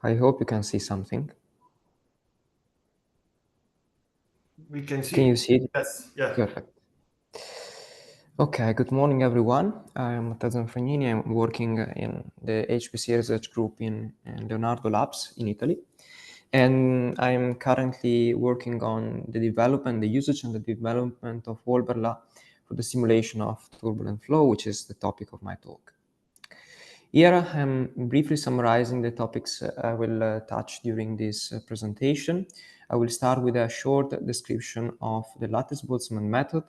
I hope you can see something. We can see. Can you see it? Yes, yeah. Perfect. Okay, good morning, everyone. I'm Matteo Zanfrognini. I'm working in the HPC research group in LEONARDO labs in Italy. And I'm currently working on the development, the usage and the development of waLBerla for the simulation of turbulent flow, which is the topic of my talk. Here, I'm briefly summarizing the topics I will touch during this presentation. I will start with a short description of the lattice-Boltzmann method,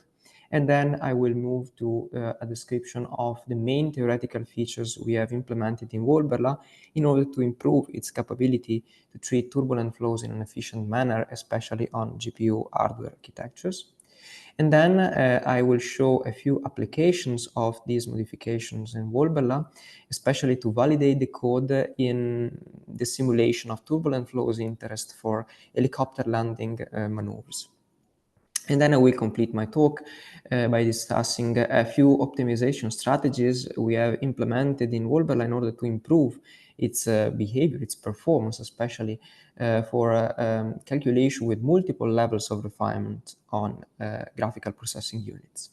and then I will move to a description of the main theoretical features we have implemented in waLBerla in order to improve its capability to treat turbulent flows in an efficient manner, especially on GPU hardware architectures. And then I will show a few applications of these modifications in waLBerla, especially to validate the code in the simulation of turbulent flows interest for helicopter landing maneuvers. And then I will complete my talk by discussing a few optimization strategies we have implemented in waLBerla in order to improve its behavior, its performance, especially for calculation with multiple levels of refinement on graphical processing units.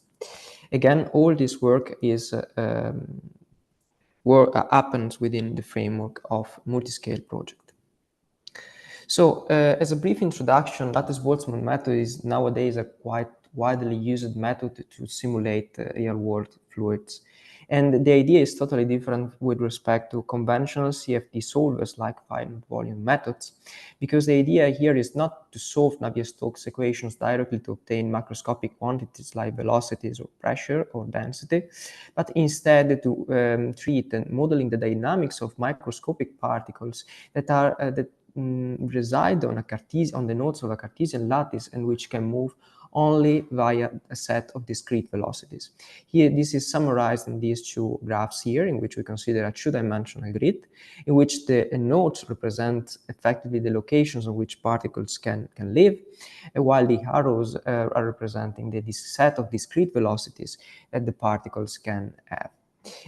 Again, all this work is happens within the framework of MultiXscale project. So, as a brief introduction, lattice-Boltzmann method is nowadays a quite widely used method to simulate real-world fluids. And the idea is totally different with respect to conventional CFD solvers like finite volume methods, because the idea here is not to solve Navier-Stokes equations directly to obtain macroscopic quantities like velocities or pressure or density, but instead to treat and modeling the dynamics of microscopic particles that are reside on the nodes of a Cartesian lattice and which can move only via a set of discrete velocities. Here, this is summarized in these two graphs here, in which we consider a two-dimensional grid, in which the nodes represent effectively the locations on which particles can live, while the arrows are representing this set of discrete velocities that the particles can have.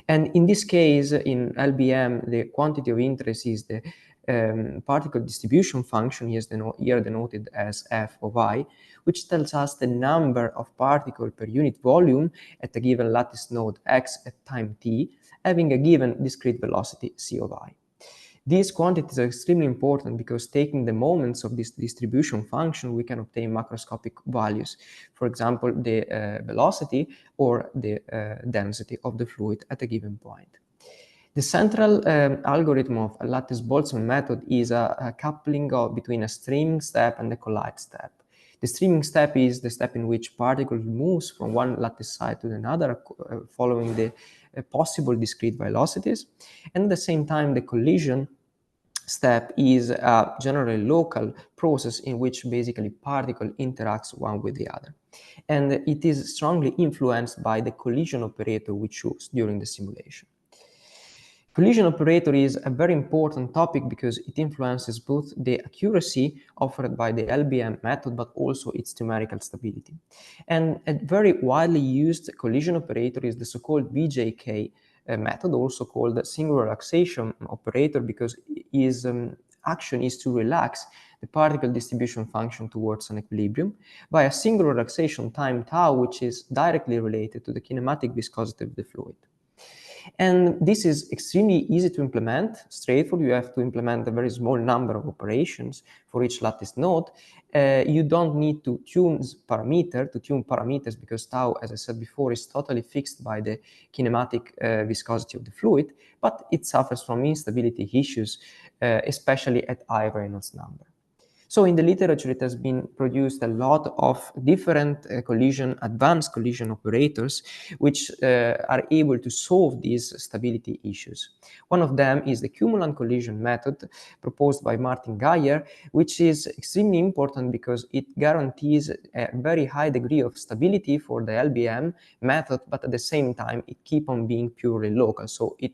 And in this case, in LBM, the quantity of interest is the particle distribution function, here denoted as f of I, which tells us the number of particles per unit volume at a given lattice node x at time t, having a given discrete velocity c of I. These quantities are extremely important because taking the moments of this distribution function, we can obtain macroscopic values. For example, the velocity or the density of the fluid at a given point. The central algorithm of a lattice-Boltzmann method is a coupling between a streaming step and a collide step. The streaming step is the step in which particle moves from one lattice side to another following the possible discrete velocities. And at the same time, the collision step is a generally local process in which basically particle interacts one with the other. And it is strongly influenced by the collision operator we choose during the simulation. Collision operator is a very important topic because it influences both the accuracy offered by the LBM method, but also its numerical stability. And a very widely used collision operator is the so-called BJK method, also called the single relaxation operator, because its action is to relax the particle distribution function towards an equilibrium by a single relaxation time tau, which is directly related to the kinematic viscosity of the fluid. And this is extremely easy to implement, straightforward. You have to implement a very small number of operations for each lattice node. You don't need to tune parameters because tau, as I said before, is totally fixed by the kinematic viscosity of the fluid, but it suffers from instability issues, especially at high Reynolds number. So in the literature, it has been produced a lot of different advanced collision operators, which are able to solve these stability issues. One of them is the cumulant collision method proposed by Martin Geyer, which is extremely important because it guarantees a very high degree of stability for the LBM method, but at the same time, it keeps on being purely local. So it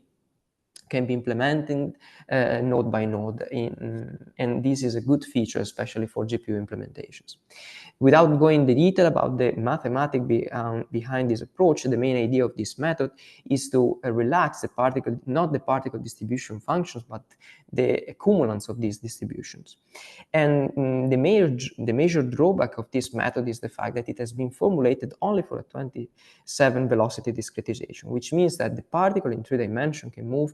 can be implemented node by node, and this is a good feature, especially for GPU implementations. Without going into detail about the mathematics behind this approach, the main idea of this method is to relax the particle, not the particle distribution functions, but the accumulants of these distributions. And the major drawback of this method is the fact that it has been formulated only for a 27 velocity discretization, which means that the particle in 3 dimensions can move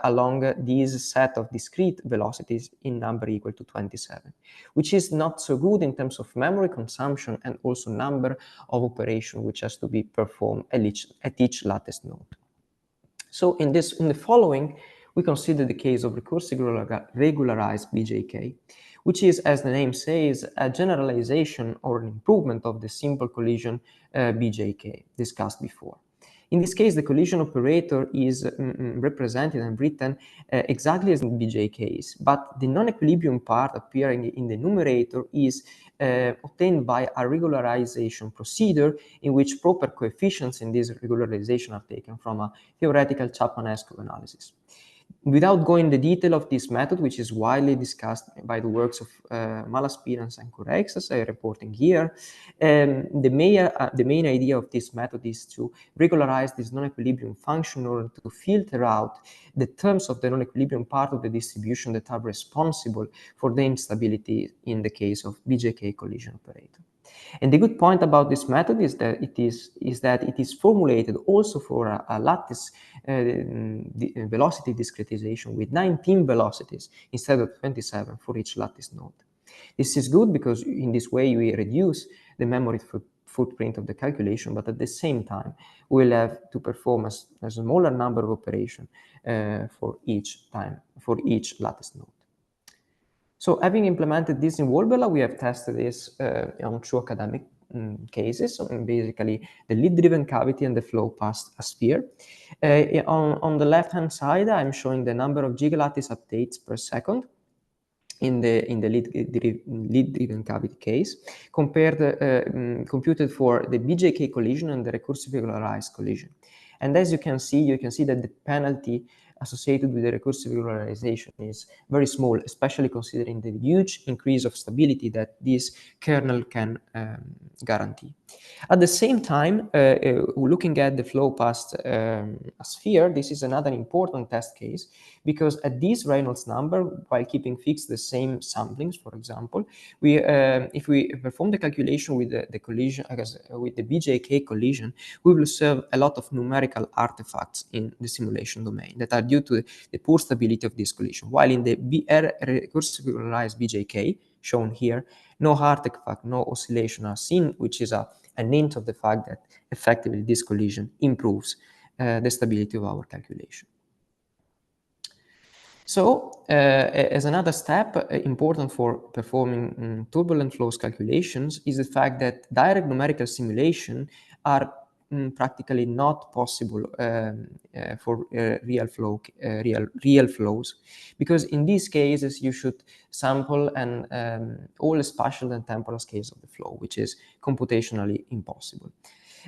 along this set of discrete velocities in number equal to 27, which is not so good in terms of memory consumption and also number of operations which has to be performed at each lattice node. So in the following, we consider the case of recursive regularized BJK, which is, as the name says, a generalization or an improvement of the simple collision BJK discussed before. In this case, the collision operator is represented and written exactly as in BJKs, but the non-equilibrium part appearing in the numerator is obtained by a regularization procedure in which proper coefficients in this regularization are taken from a theoretical Chapman-esque analysis. Without going into the detail of this method, which is widely discussed by the works of Malaspirans and Correxas, I reporting here, the main idea of this method is to regularize this non-equilibrium function in order to filter out the terms of the non-equilibrium part of the distribution that are responsible for the instability in the case of BJK collision operator. And the good point about this method is that it is formulated also for a lattice velocity discretization with 19 velocities instead of 27 for each lattice node. This is good because in this way we reduce the memory footprint of the calculation, but at the same time we'll have to perform a smaller number of operations for each lattice node. So having implemented this in waLBerla, we have tested this on 2 academic cases, so basically the lead-driven cavity and the flow past a sphere. On the left-hand side, I'm showing the number of gigalattice updates per second in the lead-driven cavity case, computed for the BJK collision and the recursive regularized collision. And as you can see that the penalty associated with the recursive regularization is very small, especially considering the huge increase of stability that this kernel can guarantee. At the same time, looking at the flow past a sphere, this is another important test case, because at this Reynolds number, while keeping fixed the same samplings, for example, if we perform the calculation with the collision, with the BJK collision, we will observe a lot of numerical artifacts in the simulation domain that are due to the poor stability of this collision, while in the recursive regularized BJK, shown here, no artifact, no oscillation are seen, which is an hint of the fact that effectively this collision improves the stability of our calculation. So, as another step important for performing turbulent flows calculations is the fact that direct numerical simulation are practically not possible for real flows, because in these cases you should sample all the spatial and temporal scales of the flow, which is computationally impossible.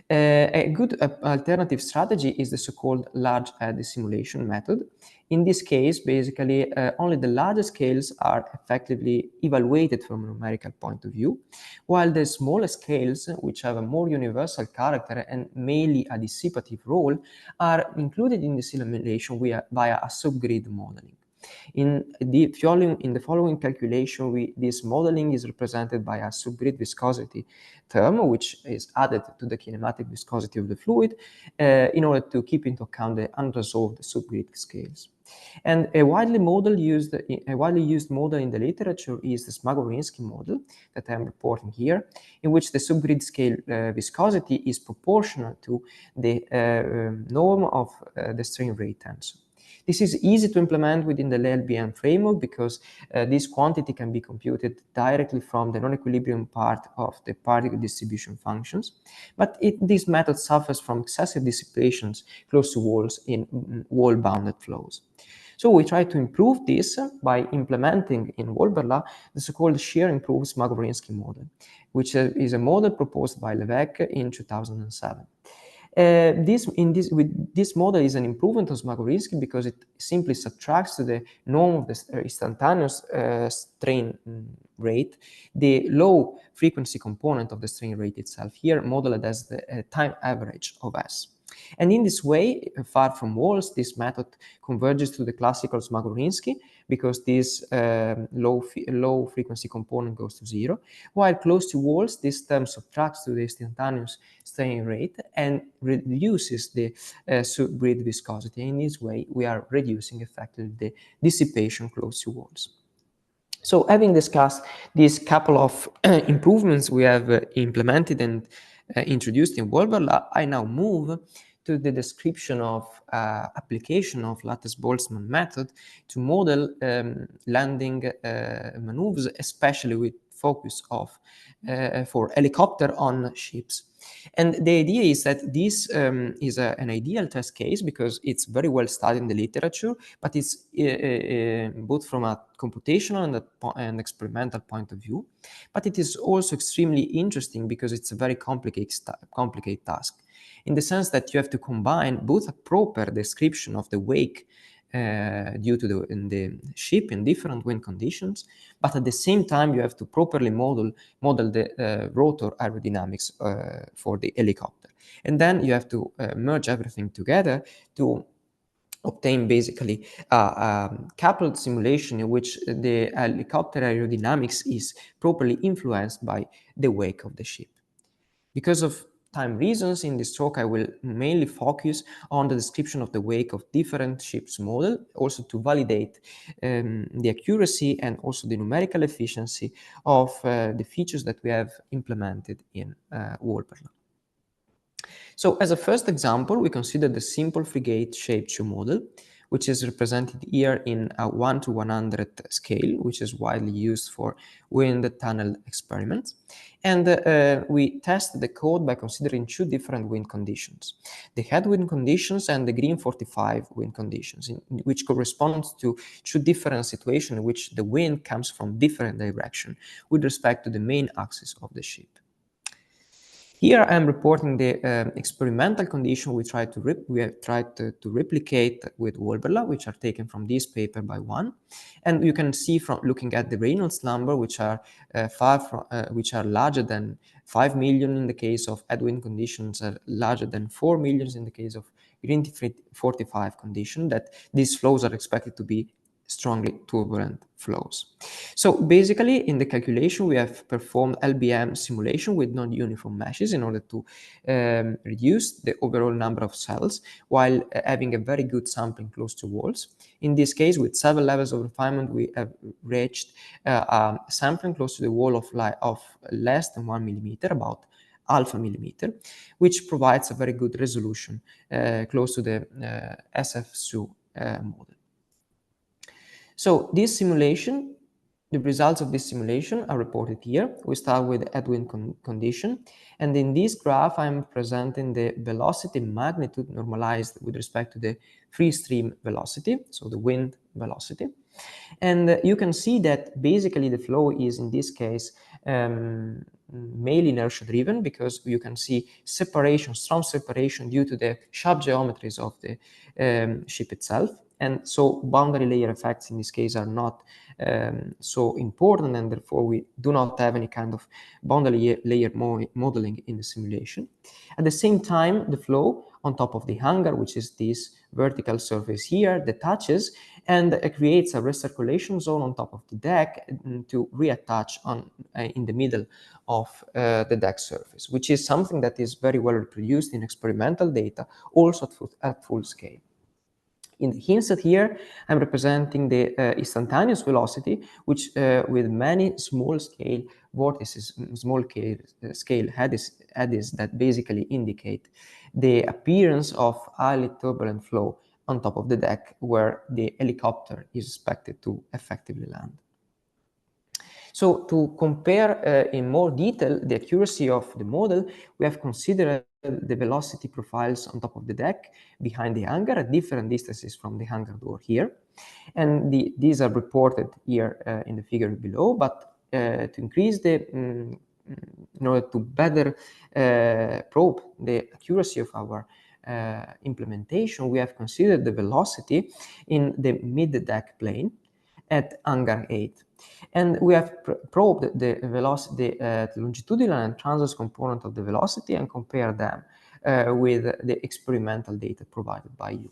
A good alternative strategy is the so-called large eddy simulation method. In this case, basically, only the larger scales are effectively evaluated from a numerical point of view, while the smaller scales, which have a more universal character and mainly a dissipative role, are included in the simulation via a subgrid modeling. In the following calculation, this modeling is represented by a subgrid viscosity term, which is added to the kinematic viscosity of the fluid in order to keep into account the unresolved subgrid scales. And a widely used model in the literature is the Smagorinsky model that I'm reporting here, in which the subgrid scale viscosity is proportional to the norm of the strain rate tensor. This is easy to implement within the LBM framework because this quantity can be computed directly from the non-equilibrium part of the particle distribution functions, but this method suffers from excessive dissipations close to walls in wall-bounded flows. So we try to improve this by implementing in waLBerla the so-called shear-improved Smagorinsky model, which is a model proposed by Levesque in 2007. With this model is an improvement of Smagorinsky because it simply subtracts to the norm of the instantaneous strain rate the low frequency component of the strain rate itself, here modeled as the time average of S. And in this way, far from walls, this method converges to the classical Smagorinsky because this low frequency component goes to 0, while close to walls, this term subtracts to the instantaneous strain rate and reduces the subbreathe viscosity. In this way, we are reducing effectively the dissipation close to walls. So having discussed these couple of improvements we have implemented and introduced in waLBerla, I now move to the description of application of lattice-Boltzmann method to model landing maneuvers, especially with focus of for helicopter on ships. And the idea is that this is an ideal test case because it's very well studied in the literature, but it's both from a computational and experimental point of view. But it is also extremely interesting because it's a very complicated task, in the sense that you have to combine both a proper description of the wake due to the ship in different wind conditions, but at the same time you have to properly model the rotor aerodynamics for the helicopter. And then you have to merge everything together to obtain basically a coupled simulation in which the helicopter aerodynamics is properly influenced by the wake of the ship. Because of time reasons, in this talk I will mainly focus on the description of the wake of different ships model, also to validate the accuracy and also the numerical efficiency of the features that we have implemented in waLBerla. So as a first example, we consider the simple frigate shape 2 model, which is represented here in a 1:100 scale, which is widely used for wind tunnel experiments. And we test the code by considering 2 different wind conditions, the headwind conditions and the green 45 wind conditions, which corresponds to 2 different situations in which the wind comes from different direction with respect to the main axis of the ship. Here I'm reporting the experimental condition we have tried to replicate with waLBerla, which are taken from this paper by one, and you can see from looking at the Reynolds number, which are larger than 5 million in the case of headwind conditions, larger than 4 million in the case of green 45 condition, that these flows are expected to be strongly turbulent flows. So basically in the calculation we have performed LBM simulation with non-uniform meshes in order to reduce the overall number of cells while having a very good sampling close to walls. In this case, with 7 levels of refinement, we have reached sampling close to the wall of less than 1 millimeter, about alpha millimeter, which provides a very good resolution close to the ESPResSo model. So this simulation, the results of this simulation are reported here. We start with the headwind condition, and in this graph I'm presenting the velocity magnitude normalized with respect to the free stream velocity, so the wind velocity. And you can see that basically the flow is in this case mainly inertia driven, because you can see separation, strong separation due to the shape geometries of the ship itself. And so boundary layer effects in this case are not so important, and therefore we do not have any kind of boundary layer modeling in the simulation. At the same time, the flow on top of the hangar, which is this vertical surface here, detaches and creates a recirculation zone on top of the deck to reattach in the middle of the deck surface, which is something that is very well reproduced in experimental data, also at full scale. In the inset here, I'm representing the instantaneous velocity, which with many small scale vortices, small scale eddies that basically indicate the appearance of highly turbulent flow on top of the deck where the helicopter is expected to effectively land. So to compare in more detail the accuracy of the model, we have considered the velocity profiles on top of the deck behind the hangar at different distances from the hangar door here. And these are reported here in the figure below, but to increase the in order to better probe the accuracy of our implementation, we have considered the velocity in the mid-deck plane at hangar 8. And we have probed the velocity, the longitudinal and transverse component of the velocity, and compared them with the experimental data provided by you.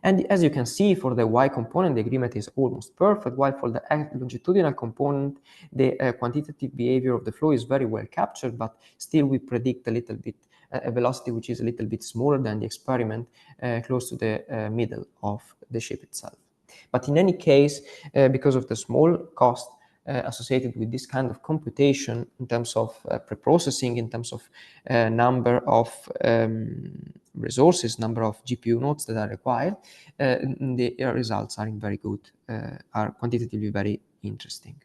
And as you can see, for the y component, the agreement is almost perfect, while for the longitudinal component, the quantitative behavior of the flow is very well captured, but still we predict a little bit a velocity which is a little bit smaller than the experiment, close to the middle of the ship itself. But in any case, because of the small cost associated with this kind of computation in terms of preprocessing, in terms of number of resources, number of GPU nodes that are required, the results are very good, are quantitatively very interesting.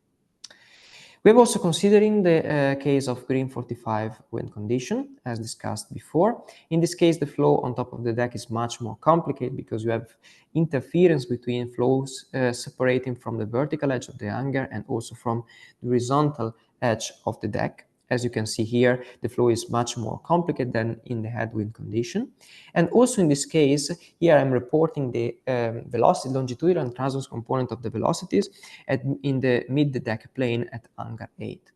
We have also considering the case of green 45 wind condition, as discussed before. In this case, the flow on top of the deck is much more complicated because you have interference between flows separating from the vertical edge of the hangar and also from the horizontal edge of the deck. As you can see here, the flow is much more complicated than in the headwind condition. And also in this case, here I'm reporting the velocity, longitudinal and transverse component of the velocities in the mid-deck plane at hangar 8.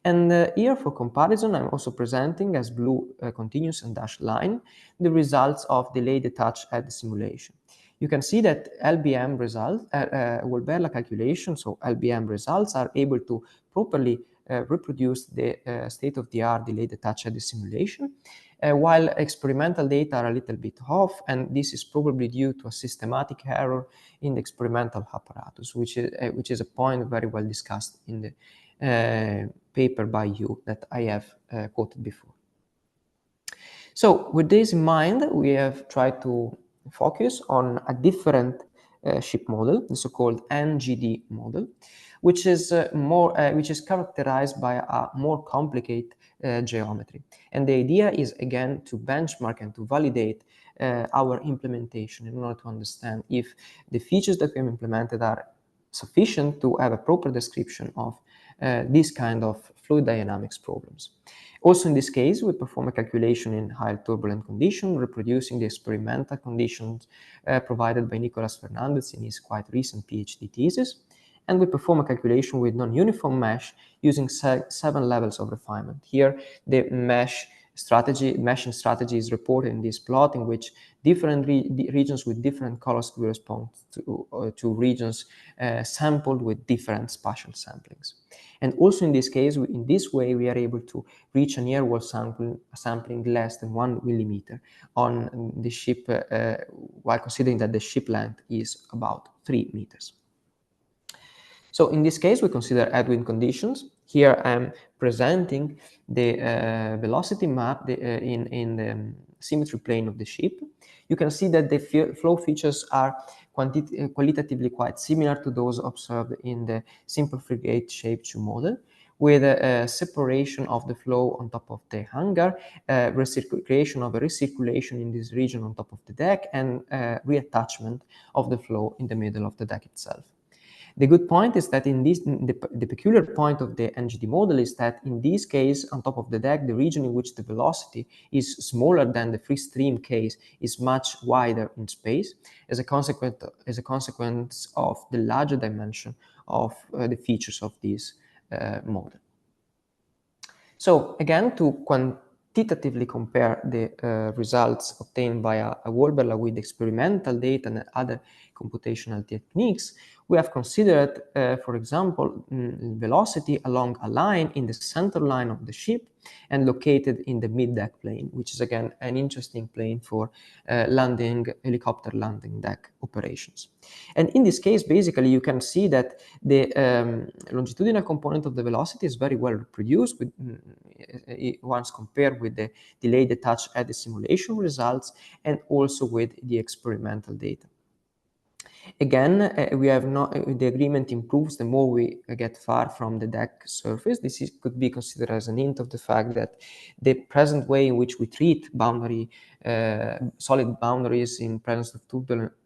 And here for comparison, I'm also presenting as blue continuous and dashed line the results of delay detach at the simulation. You can see that LBM results, waLBerla calculations, so LBM results are able to properly reproduce the state-of-the-art delay detach at the simulation, while experimental data are a little bit off, and this is probably due to a systematic error in the experimental apparatus, which is a point very well discussed in the paper by you that I have quoted before. So with this in mind, we have tried to focus on a different ship model, the so-called NGD model, which is characterized by a more complicated geometry. And the idea is again to benchmark and to validate our implementation in order to understand if the features that we have implemented are sufficient to have a proper description of this kind of fluid dynamics problems. Also in this case, we perform a calculation in high turbulent condition, reproducing the experimental conditions provided by Nicolas Fernandez in his quite recent PhD thesis. And we perform a calculation with non-uniform mesh using 7 levels of refinement. Here, the meshing strategy is reported in this plot, in which different regions with different colors correspond to regions sampled with different spatial samplings. And also in this case, in this way, we are able to reach a near wall sampling less than 1 millimeter on the ship, while considering that the ship length is about 3 meters. So in this case, we consider headwind conditions. Here I'm presenting the velocity map in the symmetry plane of the ship. You can see that the flow features are qualitatively quite similar to those observed in the simple frigate shape 2 model, with a separation of the flow on top of the hangar, creation of a recirculation in this region on top of the deck, and reattachment of the flow in the middle of the deck itself. The good point is that in this, the peculiar point of the NGD model is that in this case, on top of the deck, the region in which the velocity is smaller than the free stream case is much wider in space as a consequence of the larger dimension of the features of this model. So again, to quantitatively compare the results obtained by a waLBerla with experimental data and other computational techniques, we have considered, for example, velocity along a line in the center line of the ship and located in the mid-deck plane, which is again an interesting plane for helicopter landing deck operations. And in this case, basically, you can see that the longitudinal component of the velocity is very well reproduced with, once compared with the delay detach at the simulation results and also with the experimental data. Again, the agreement improves the more we get far from the deck surface. This could be considered as an hint of the fact that the present way in which we treat solid boundaries in presence of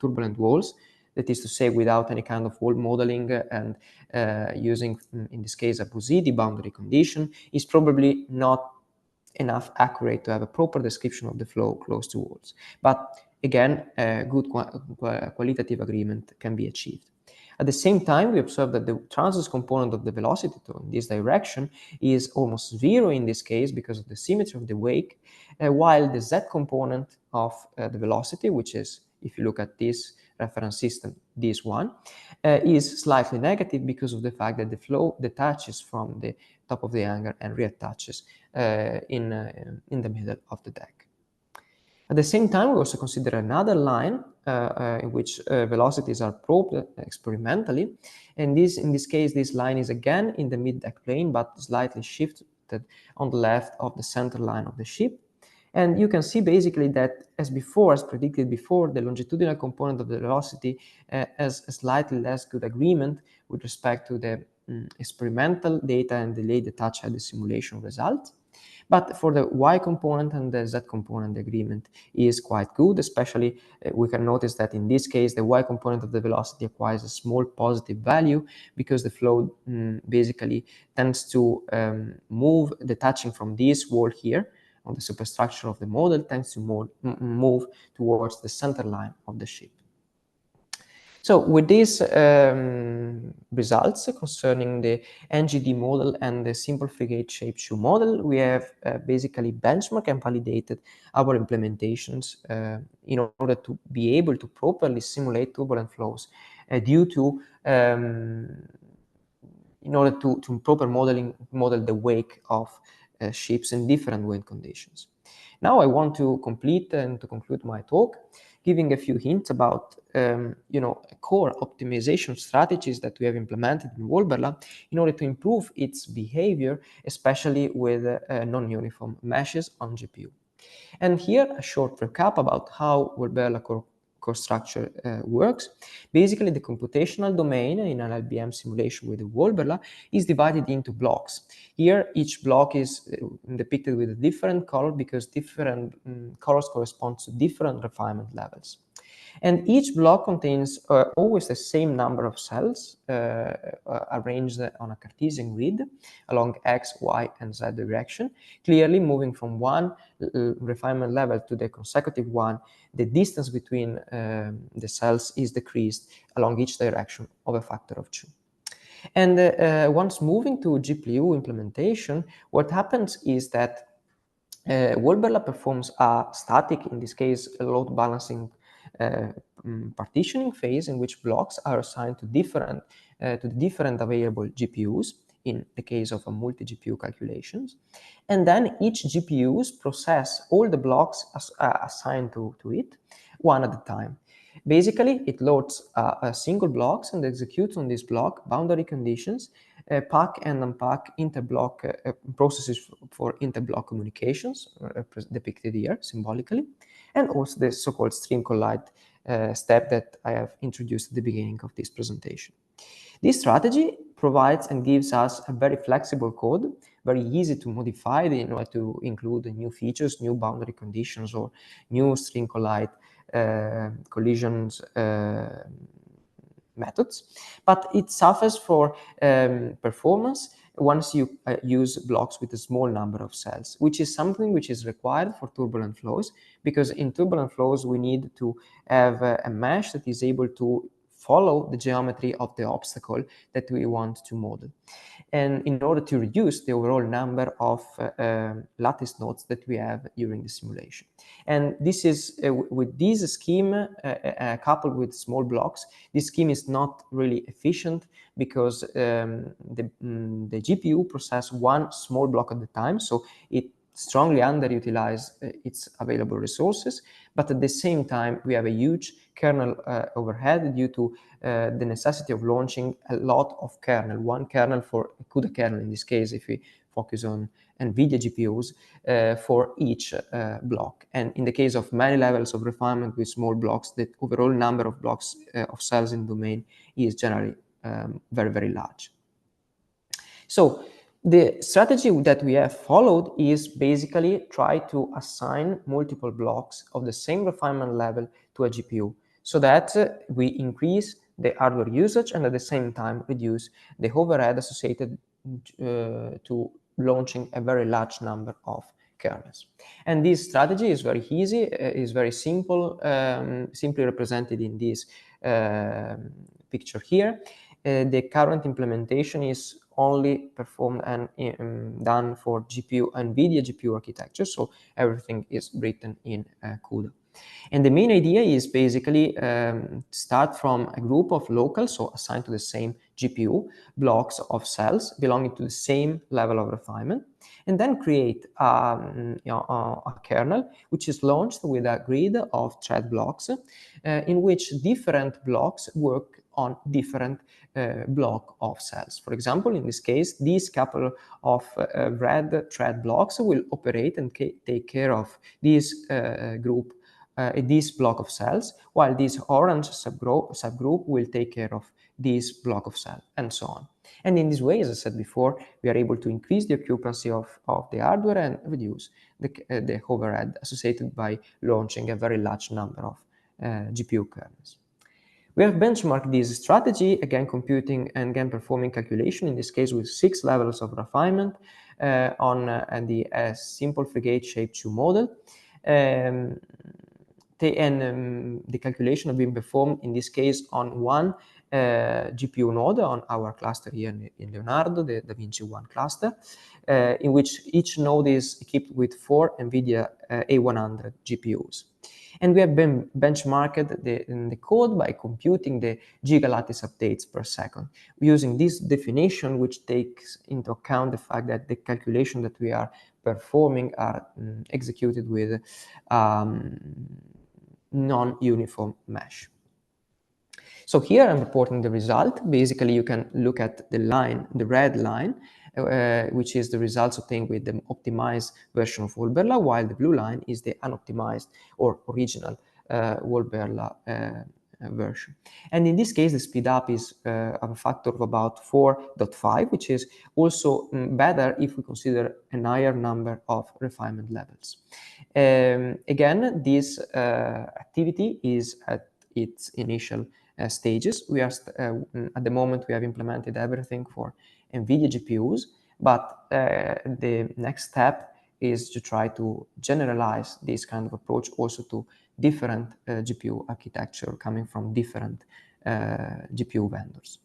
turbulent walls that is to say without any kind of wall modeling and using, in this case, a Bosidi boundary condition, is probably not enough accurate to have a proper description of the flow close to walls. But again, a good qualitative agreement can be achieved. At the same time, we observe that the transverse component of the velocity in this direction is almost zero in this case because of the symmetry of the wake, while the z component of the velocity, which is, if you look at this reference system, this one, is slightly negative because of the fact that the flow detaches from the top of the angle and reattaches in the middle of the deck. At the same time, we also consider another line in which velocities are probed experimentally. And in this case, this line is again in the mid-deck plane, but slightly shifted on the left of the center line of the ship. And you can see basically that as before, as predicted before, the longitudinal component of the velocity has a slightly less good agreement with respect to the experimental data and delayed detach at the simulation result. But for the y component and the z component, the agreement is quite good, especially we can notice that in this case, the y component of the velocity acquires a small positive value because the flow basically tends to move, detaching from this wall here on the superstructure of the model, tends to move towards the center line of the ship. So with these results concerning the NGD model and the simple frigate shaped shoe model, we have basically benchmarked and validated our implementations in order to be able to properly simulate turbulent flows due to in order to proper model the wake of ships in different wind conditions. Now I want to complete and to conclude my talk, giving a few hints about core optimization strategies that we have implemented in waLBerla in order to improve its behavior, especially with non-uniform meshes on GPU. And here a short recap about how waLBerla core structure works. Basically, the computational domain in an LBM simulation with waLBerla is divided into blocks. Here, each block is depicted with a different color because different colors correspond to different refinement levels. And each block contains always the same number of cells arranged on a Cartesian grid along X, Y, and Z direction. Clearly, moving from one refinement level to the consecutive one, the distance between the cells is decreased along each direction of a factor of 2. And once moving to GPU implementation, what happens is that waLBerla performs a static, in this case, a load balancing partitioning phase in which blocks are assigned to different available GPUs in the case of a multi-GPU calculations. And then each GPUs process all the blocks assigned to it one at a time. Basically, it loads a single blocks and executes on this block boundary conditions, pack and unpack interblock processes for interblock communications, depicted here symbolically, and also the so-called stream collide step that I have introduced at the beginning of this presentation. This strategy provides and gives us a very flexible code, very easy to modify in order to include new features, new boundary conditions, or new stream collide collisions methods, but it suffers for performance once you use blocks with a small number of cells, which is something which is required for turbulent flows, because in turbulent flows we need to have a mesh that is able to follow the geometry of the obstacle that we want to model, and in order to reduce the overall number of lattice nodes that we have during the simulation. And this is, with this scheme, coupled with small blocks, this scheme is not really efficient because the GPU processes one small block at a time, so it strongly underutilize its available resources, but at the same time we have a huge kernel overhead due to the necessity of launching a lot of kernel, one kernel for CUDA kernel in this case, if we focus on NVIDIA GPUs, for each block. And in the case of many levels of refinement with small blocks, the overall number of blocks of cells in domain is generally very, very large. So the strategy that we have followed is basically try to assign multiple blocks of the same refinement level to a GPU. so that we increase the hardware usage and at the same time reduce the overhead associated to launching a very large number of kernels. And this strategy is very easy, is very simple, simply represented in this picture here. The current implementation is only performed and done for NVIDIA GPU architecture, so everything is written in CUDA. And the main idea is basically start from a group of locals, so assigned to the same GPU, blocks of cells belonging to the same level of refinement, and then create a kernel which is launched with a grid of thread blocks in which different blocks work on different block of cells. For example, in this case, these couple of red thread blocks will operate and take care of this group, this block of cells, while this orange subgroup will take care of this block of cells, and so on. And in this way, as I said before, we are able to increase the occupancy of the hardware and reduce the overhead associated by launching a very large number of GPU kernels. We have benchmarked this strategy, again computing and again performing calculation, in this case with 6 levels of refinement on the simple frigate-shaped 2 model. The calculation have been performed in this case on one GPU node on our cluster here in Leonardo, the DaVinci-1 cluster, in which each node is equipped with 4 NVIDIA A100 GPUs. And we have been benchmarked the code by computing the gigalattice updates per second, using this definition, which takes into account the fact that the calculation that we are performing are executed with non-uniform mesh. So here I'm reporting the result. Basically, you can look at the line, the red line, which is the results obtained with the optimized version of waLBerla, while the blue line is the unoptimized or original waLBerla version. And in this case, the speed up is of a factor of about 4.5, which is also better if we consider a higher number of refinement levels. Again, this activity is at its initial stages. We are at the moment we have implemented everything for NVIDIA GPUs, but the next step is to try to generalize this kind of approach also to different GPU architecture coming from different GPU vendors.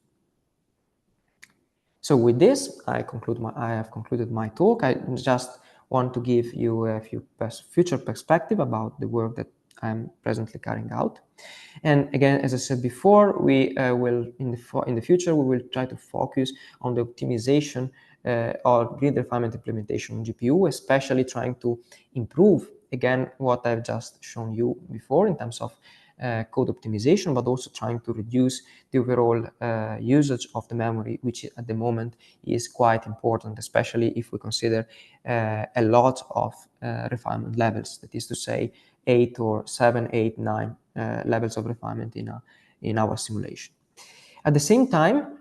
So with this, I have concluded my talk. I just want to give you a few future perspective about the work that I'm presently carrying out. And again, as I said before, we will in the future we will try to focus on the optimization or grid refinement implementation on GPU, especially trying to improve again what I've just shown you before in terms of code optimization, but also trying to reduce the overall usage of the memory, which at the moment is quite important, especially if we consider a lot of refinement levels, that is to say 8 or 7, 8, 9 levels of refinement in our simulation. At the same time,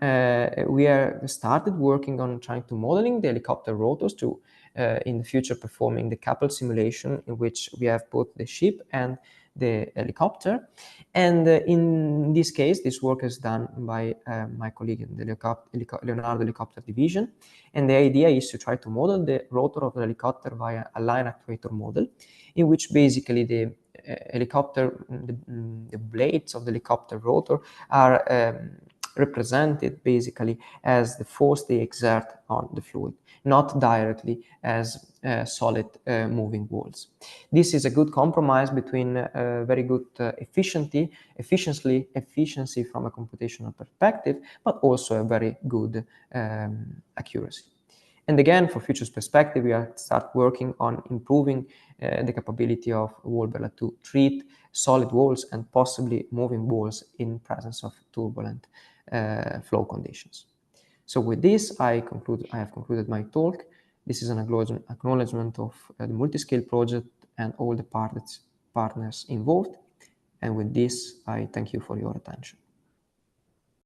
we are started working on trying to modeling the helicopter rotors to in the future performing the coupled simulation in which we have both the ship and the helicopter. And in this case, this work is done by my colleague in the Leonardo helicopter division. And the idea is to try to model the rotor of the helicopter via a line actuator model, in which basically the helicopter, the blades of the helicopter rotor are represented basically as the force they exert on the fluid, not directly as solid moving walls. This is a good compromise between very good efficiency from a computational perspective, but also a very good accuracy. And again, for future perspective, we are start working on improving the capability of waLBerla to treat solid walls and possibly moving walls in presence of turbulent flow conditions. So with this, I have concluded my talk. This is an acknowledgement of the MultiXscale project and all the partners involved. And with this, I thank you for your attention.